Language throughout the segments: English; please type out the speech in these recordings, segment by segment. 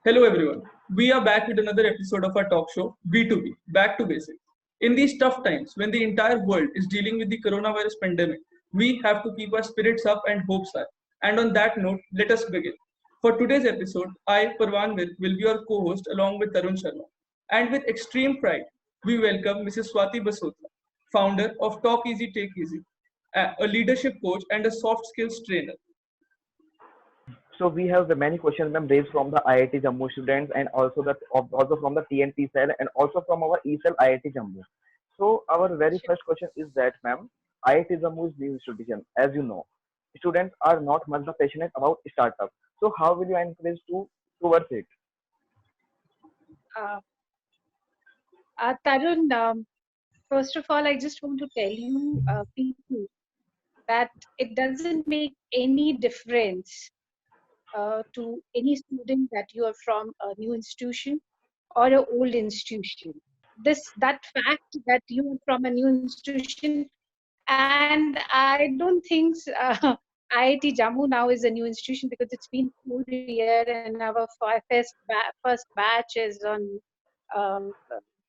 Hello everyone. We are back with another episode of our talk show, B2B, Back to Basics. In these tough times, when the entire world is dealing with the coronavirus pandemic, we have to keep our spirits up and hopes high. And on that note, let us begin. For today's episode, I, Parvanvir, will be your co-host along with Tarun Sharma. And with extreme pride, we welcome Mrs. Swati Basotra, founder of Talk Easy, Take Easy, a leadership coach and a soft skills trainer. So we have the many questions ma'am raised from the IIT Jammu students and also from the TNT cell and also from our E-cell IIT Jammu. So our very first question is that ma'am, IIT Jammu is new institution. As you know, students are not much passionate about startup. So how will you encourage towards it? Uh, Tarun, first of all, I just want to tell you, people, that it doesn't make any difference to any student that you are from a new institution or an old institution. That fact that you are from a new institution, and I don't think IIT Jammu now is a new institution because it's been 4 years and our first batch is on um,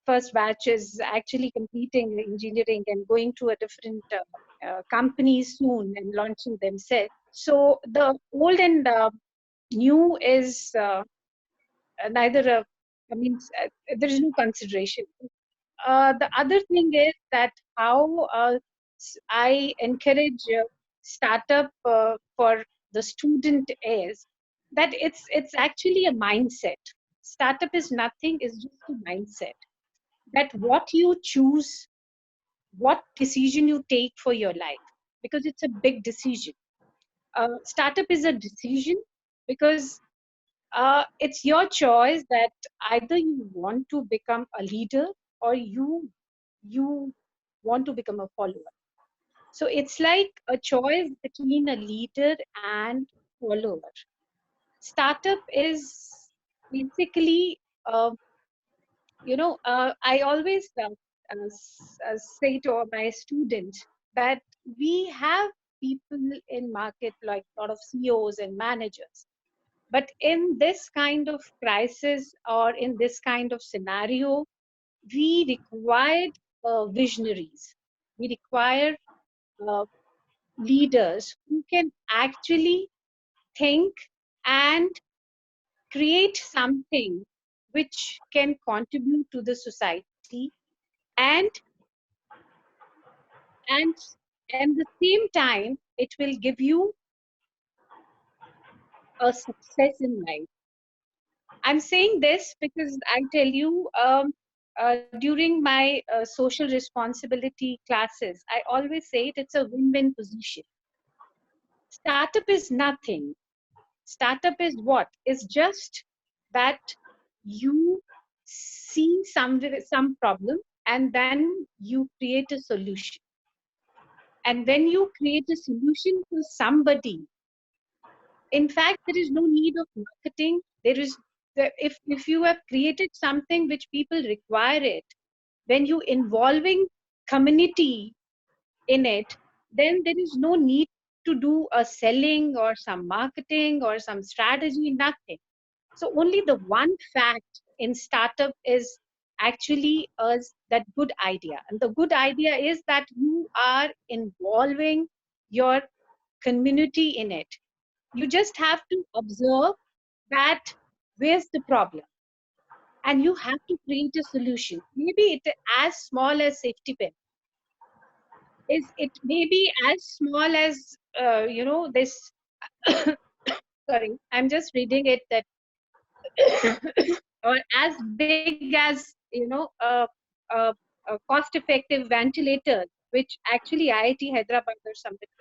first batch is actually completing engineering and going to a different company soon and launching themselves. So the old and new is neither a, I mean, there is no consideration. The other thing is that how I encourage startup for the student is that it's actually a mindset. Startup is nothing, is just a mindset. That what you choose, what decision you take for your life, because it's a big decision. Startup is a decision because it's your choice that either you want to become a leader or you want to become a follower. So it's like a choice between a leader and follower. Startup is basically, I always say to my students that we have people in market like a lot of CEOs and managers. But in this kind of crisis or in this kind of scenario, we required visionaries. We require uh, leaders who can actually think and create something which can contribute to the society and and at the same time it will give you a success in life. I'm saying this because I tell you, during my social responsibility classes, I always say it's a win-win position. Startup is nothing. Startup is what? It's just that you see some problem and then you create a solution. And when you create a solution for somebody, in fact, there is no need of marketing. There is if you have created something which people require it, when you involving community in it, then there is no need to do a selling or some marketing or some strategy, nothing. So only the one fact in startup is actually that good idea. And the good idea is that you are involving your community in it. You just have to observe that where's the problem and you have to create a solution. Maybe it as small as safety pin. It may be as small as this sorry, I'm just reading it that or as big as cost effective ventilator which actually IIT Hyderabad or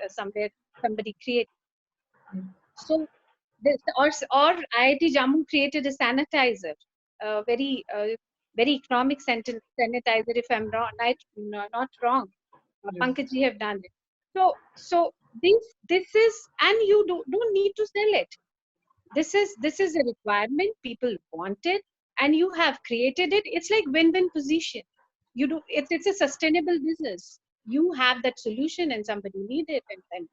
somewhere somebody created. So this or IIT Jammu created a sanitizer, very economic sanitizer. If I'm not wrong, Yes. Pankaj have done it. So this is, and you don't need to sell it. This is a requirement. People want it, and you have created it. It's like win-win position. You do it's a sustainable business. You have that solution, and somebody need it, and then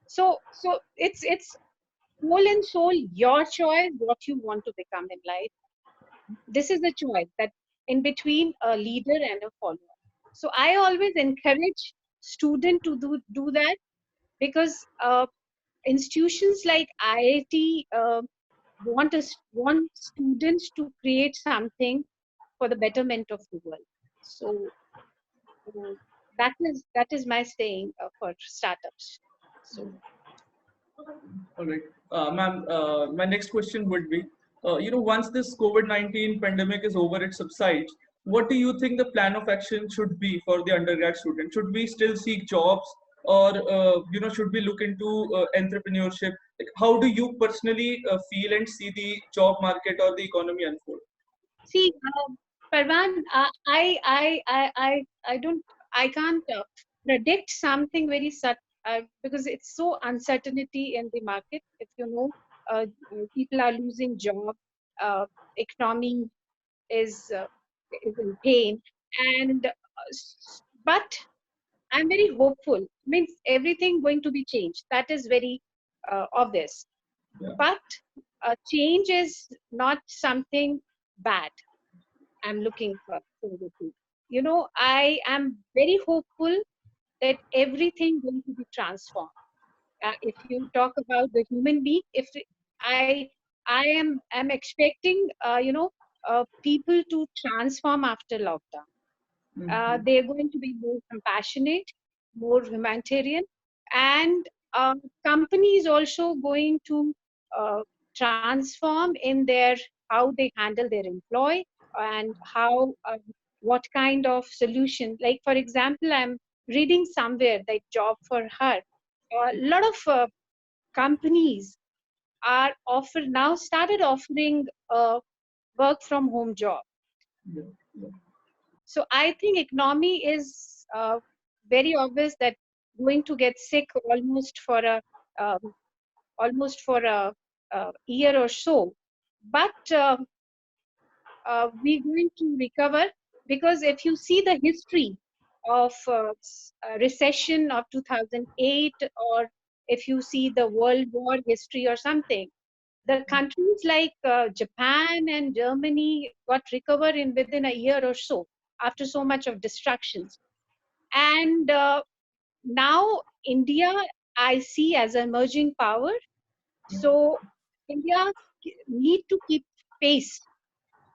so it's whole and soul your choice what you want to become in life. This is the choice that in between a leader and a follower. So I always encourage student to do that, because institutions like IIT want students to create something for the betterment of the world. So uh, that is my saying for startups. So All right, ma'am. My next question would be, once this COVID-19 pandemic is over, it subsides. What do you think the plan of action should be for the undergrad student? Should we still seek jobs, or should we look into entrepreneurship? Like, how do you personally feel and see the job market or the economy unfold? see, Parvan, I don't, I can't predict something very because it's so uncertainty in the market. If you know, people are losing job, economy is is in pain, and but I'm very hopeful. Means everything going to be changed. That is very obvious. Yeah. But change is not something bad. I'm looking forward to. I am very hopeful that everything going to be transformed. If you talk about the human being, if I am expecting people to transform after lockdown. Mhm. They're going to be more compassionate, more humanitarian, and companies also going to uh, transform in their how they handle their employee, and how what kind of solution. Like for example, I'm reading somewhere that job for her. A lot of companies are offer now started offering work from home job. Yeah. Yeah. So I think economy is very obvious that going to get sick um, almost for a year or so, but we're going to recover, because if you see the history of recession of 2008, or if you see the World War history or something, the countries like Japan and Germany got recovered in within a year or so after so much of destructions. And now India, I see as an emerging power. So India need to keep pace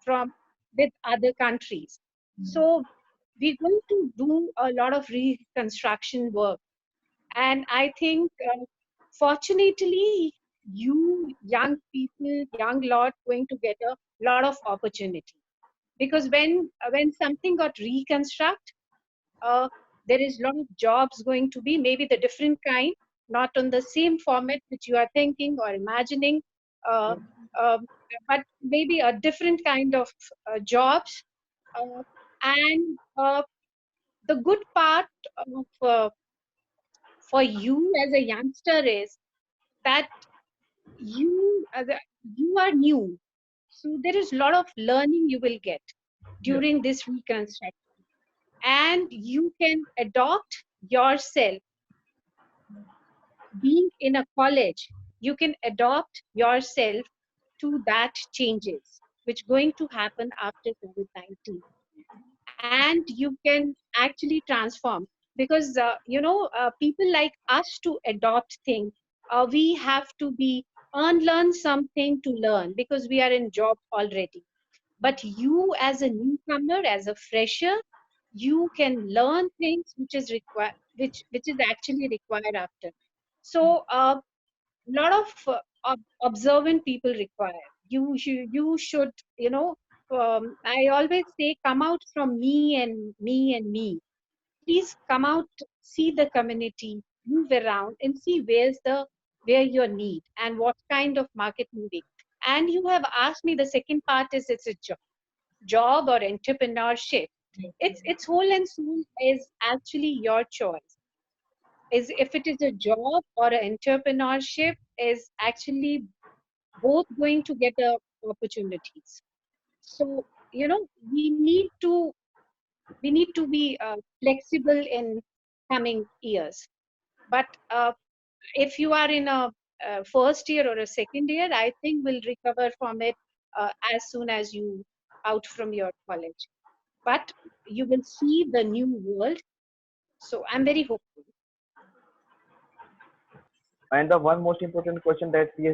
from with other countries. So we're going to do a lot of reconstruction work, and I think fortunately you young people, young lot going to get a lot of opportunity, because when something got reconstruct, uh, there is a lot of jobs going to be, maybe the different kind, not on the same format which you are thinking or imagining, uh, uh, but maybe a different kind of jobs. And the good part of, for you as a youngster is that you are new, so there is a lot of learning you will get Yeah. during this reconstruction, and you can adopt yourself. Being in a college, you can adopt yourself to that changes which going to happen after COVID-19, and you can actually transform, because people like us to adopt things, we have to be unlearn something to learn, because we are in job already. But you as a newcomer, as a fresher, you can learn things which is required, which is actually required after. So lot of observant people required. You should, I always say, come out from me and me and me. Please come out, see the community, move around, and see where your need and what kind of market moving. And you have asked me, the second part is, it's a job or entrepreneurship. It's whole and soul is actually your choice. Is if it is a job or an entrepreneurship, is actually both going to get opportunities. So we need to be flexible in coming years. But if you are in a first year or a second year, I think will recover from it as soon as you out from your college. But you will see the new world. So I'm very hopeful. And the one most important question that we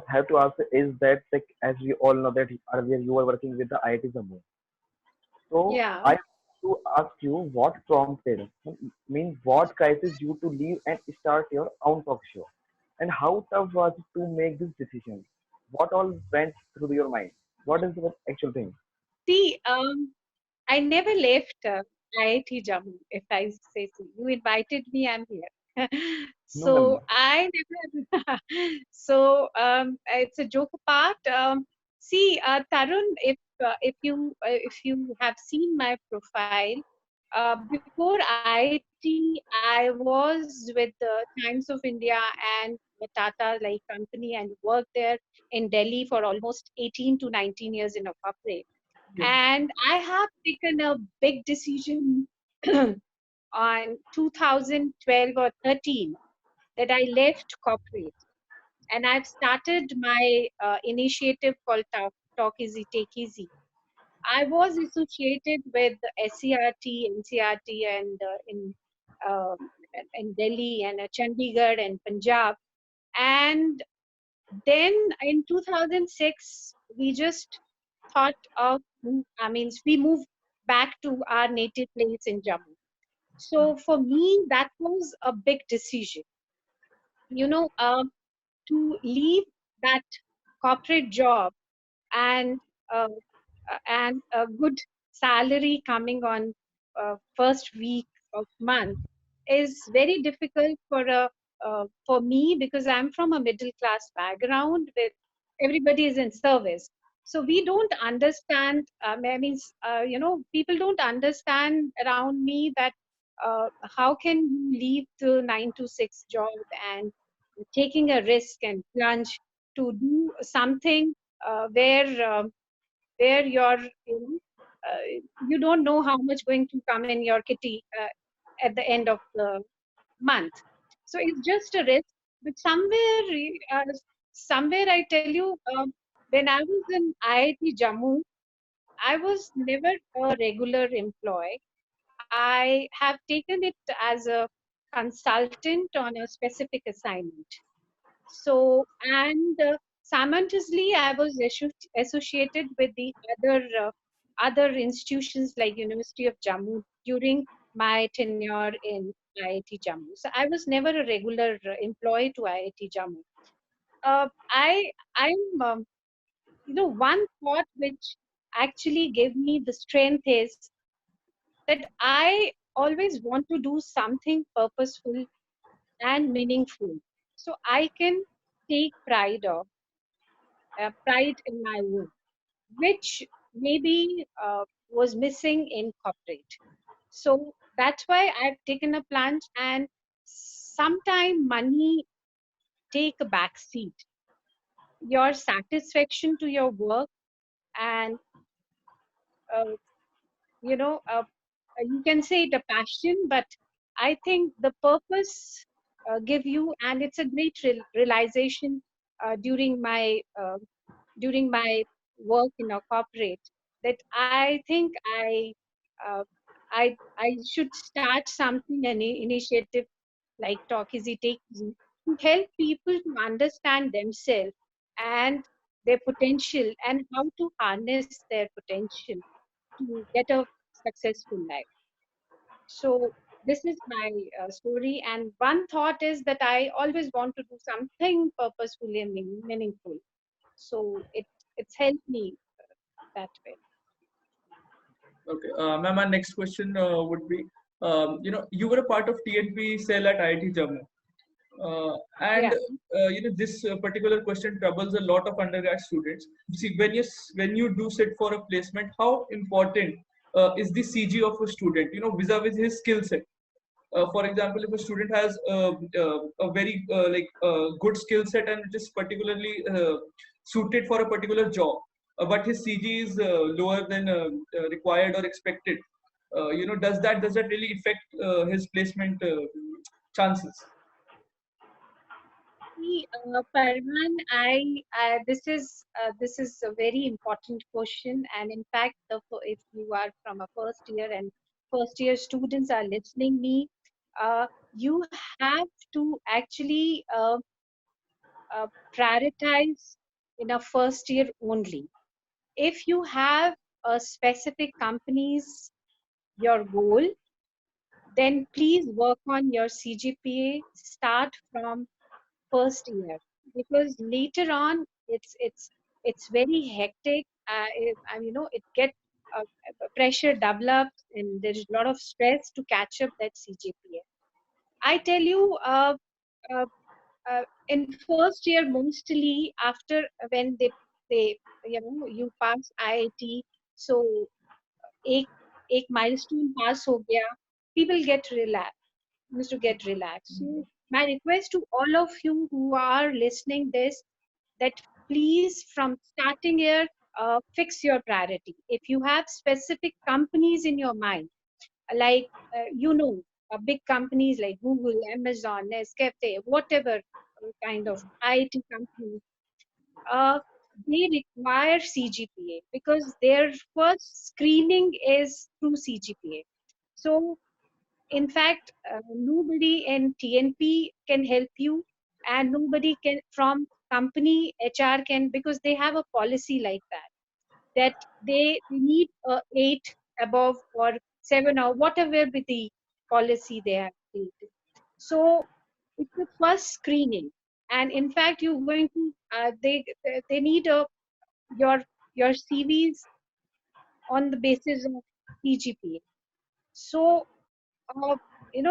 have to ask is that, like, as we all know that earlier you were working with the IIT Jammu. So Yeah. I want to ask you what prompted, mean what crisis you to leave and start your own talk show, and how tough was it to make this decision? What all went through your mind? What is the actual thing? See, I never left IIT Jammu, if I say so. You invited me, I'm here. No, ma'am. So I never. So it's a joke apart. See, Tarun, if you have seen my profile, before IIT, I was with the Times of India and the Tata like company and worked there in Delhi for almost 18 to 19 years in a corporate. Okay. And I have taken a big decision on 2012 or 13 that I left corporate and I've started my initiative called Talk Easy, Take Easy. I was associated with SCRT, NCRT, and uh, in Delhi and Chandigarh and Punjab. And then in 2006, we just thought of, we moved back to our native place in Jammu. So for me, that was a big decision. You know, to leave that corporate job and uh, and a good salary coming on first week of month is very difficult for me because I'm from a middle class background with everybody is in service. So we don't understand. People don't understand around me that how can you leave the 9 to 6 job and taking a risk and plunge to do something where you're uh, you don't know how much going to come in your kitty at the end of the month. So it's just a risk. But somewhere I tell you, when I was in IIT Jammu, I was never a regular employee. I have taken it as a consultant on a specific assignment. So, and simultaneously, I was associated with the other institutions like University of Jammu during my tenure in IIT Jammu. So I was never a regular employee to IIT Jammu. I'm one thought which actually gave me the strength is that I always want to do something purposeful and meaningful. So I can take pride in my work, which maybe was missing in corporate. So that's why I've taken a plunge, and sometime money take a back seat. Your satisfaction to your work and uh, you know uh, you can say it a passion, but I think the purpose give you, and it's a great realization during my work in a corporate that I think uh, I should start something, an initiative like Talk Easy, Take Easy, to help people to understand themselves and their potential and how to harness their potential to get a successful life. So this is my story, and one thought is that I always want to do something purposeful and meaningful. So it's helped me that way. Okay, ma'am, our next question would be, you were a part of TNP cell at IIT Jammu. And Yeah. this particular question troubles a lot of undergrad students. See, when you do sit for a placement, how important is the CG of a student? Vis-a-vis his skill set. For example, if a student has a very good skill set and it is particularly suited for a particular job, but his CG is lower than required or expected, does that really affect his placement chances? Parvan, this is a very important question, and in fact, if you are from a first year and first year students are listening me, you have to actually prioritize in a first year only. If you have a specific company's your goal, then please work on your CGPA. Start from first year, because later on it's very hectic. It get uh, pressure develops and there's a lot of stress to catch up that CGPA. I tell you, uh, in first year mostly after when they you pass IIT, so एक एक milestone pass हो गया, people get relaxed, used to get relaxed. So my request to all of you who are listening this, that please from starting here, fix your priority. If you have specific companies in your mind, like big companies like Google, Amazon, Nescafe, whatever kind of IT companies, uh, they require CGPA because their first screening is through CGPA. So in fact, nobody in TNP can help you, and nobody can from company HR can, because they have a policy like that, that they need 8 above or 7 or whatever be the policy they have created. So it's the first screening, and in fact you're going to they need your your CVs on the basis of CGPA. So uh,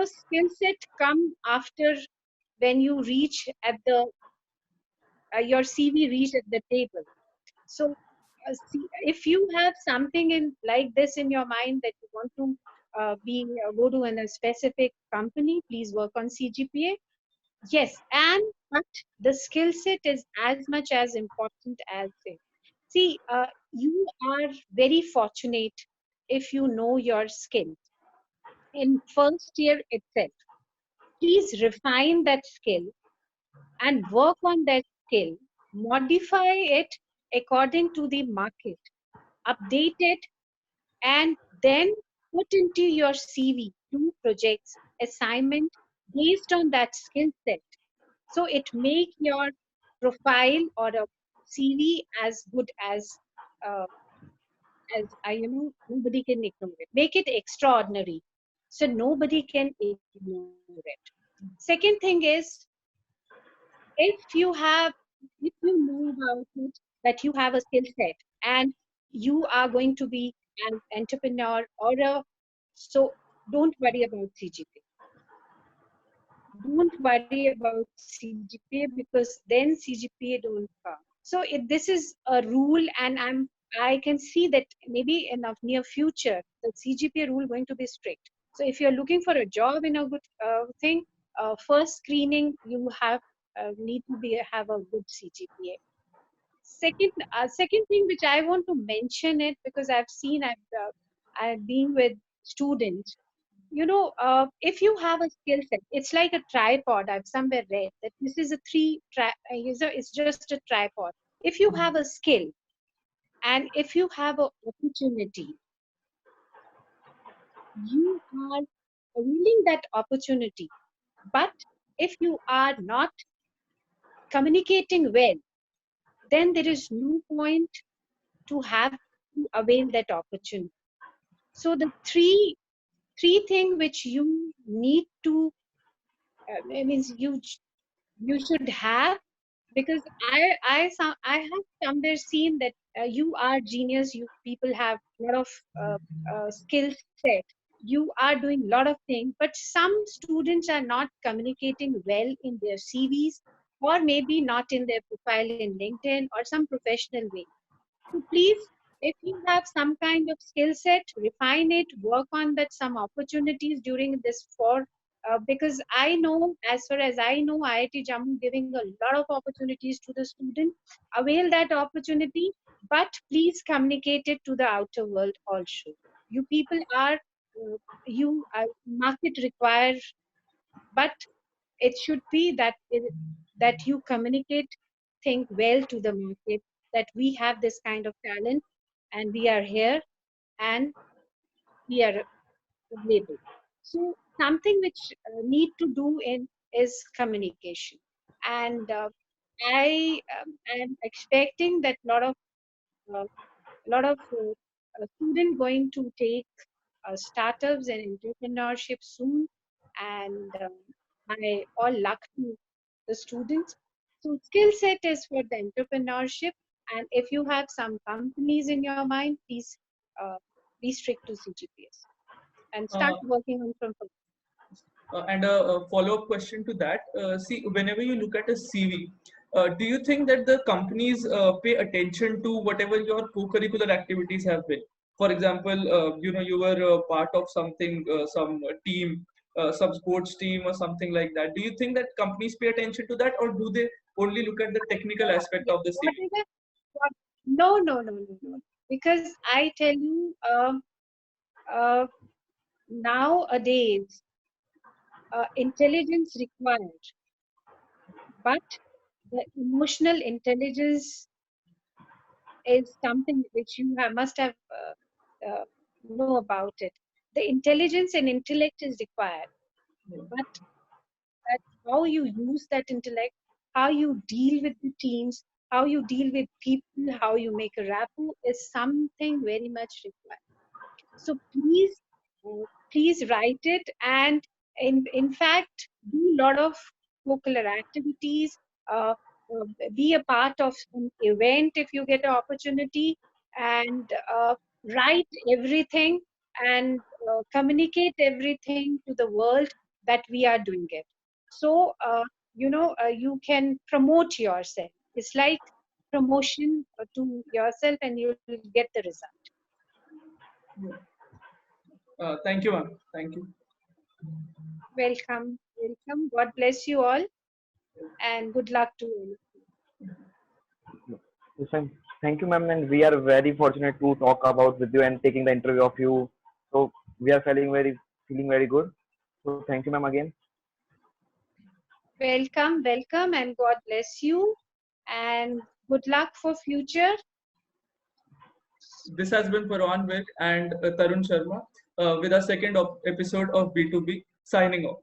skill set come after, when you reach at the your CV reach at the table. So if you have something in like this in your mind that you want to be go to in a specific company, please work on CGPA. Yes, and but the skill set is as much as important as it. See, you are very fortunate if you know your skill in first year itself. Please refine that skill and work on that skill, modify it according to the market, update it, and then put into your CV 2 projects, assignment based on that skill set. So it make your profile or a CV as good uh, as nobody can ignore it. Make it extraordinary, so nobody can ignore it. Second thing is, if you have if you know about it, that you have a skill set and you are going to be an entrepreneur or a, so don't worry about CGPA. Don't worry about CGPA, because then CGPA don't come. So this is a rule, and I can see that maybe in the near future the CGPA rule going to be strict. So if you're looking for a job in a good thing, first screening you have need to be have a good CGPA. Second thing which I want to mention it, because I've been with students. If you have a skill set, it's like a tripod. I've somewhere read that this is a it's just a tripod. If you have a skill and if you have an opportunity, you are willing that opportunity. But if you are not communicating well, then there is no point to have to avail that opportunity. So the three thing which you need to means you should have, because I have somewhere seen that you are genius, you people have a lot of skill set, you are doing a lot of things, but some students are not communicating well in their CVs, or maybe not in their profile in LinkedIn or some professional way. So please, if you have some kind of skill set, refine it, work on that some opportunities during this because I know, as far as I know, IIT Jammu giving a lot of opportunities to the student. Avail that opportunity, but please communicate it to the outer world also. You people are, market require, but it should be that that you communicate, think well to the market that we have this kind of talent and we are here and we are available. So something which need to do in is communication. And I am expecting that uh, lot of student going to take startups and entrepreneurship soon, and my all luck to the students. So skill set is for the entrepreneurship, and if you have some companies in your mind, please uh, be strict to CGPS and start Uh, working on from. and a follow-up question to that. See, whenever you look at a CV, do you think that the companies pay attention to whatever your co-curricular activities have been? For example, you were part of something, some team, some sports team or something like that. Do you think that companies pay attention to that, or do they only look at the technical aspect Yeah, of the what CV? is it? What? No, no, no, no, no. Because I tell you, uh, nowadays, intelligence required, but the emotional intelligence is something which you must have know about it. The intelligence and intellect is required, but that how you use that intellect, how you deal with the teams, how you deal with people, how you make a rapport is something very much required. So please write it, and in fact do a lot of co-curricular activities. Uh, be a part of an event if you get an opportunity, and write everything and communicate everything to the world that we are doing it. So you can promote yourself. It's like promotion to yourself, and you'll get the result. Thank you, ma'am. Thank you. Welcome, welcome. God bless you all, and good luck to all. Yes, ma'am. Thank you, ma'am. And we are very fortunate to talk about with you and taking the interview of you. So we are feeling very good. So thank you, ma'am, again. Welcome, welcome, and God bless you, and good luck for future. This has been Farwan Vik and Tarun Sharma with our second episode of B2B. Signing off.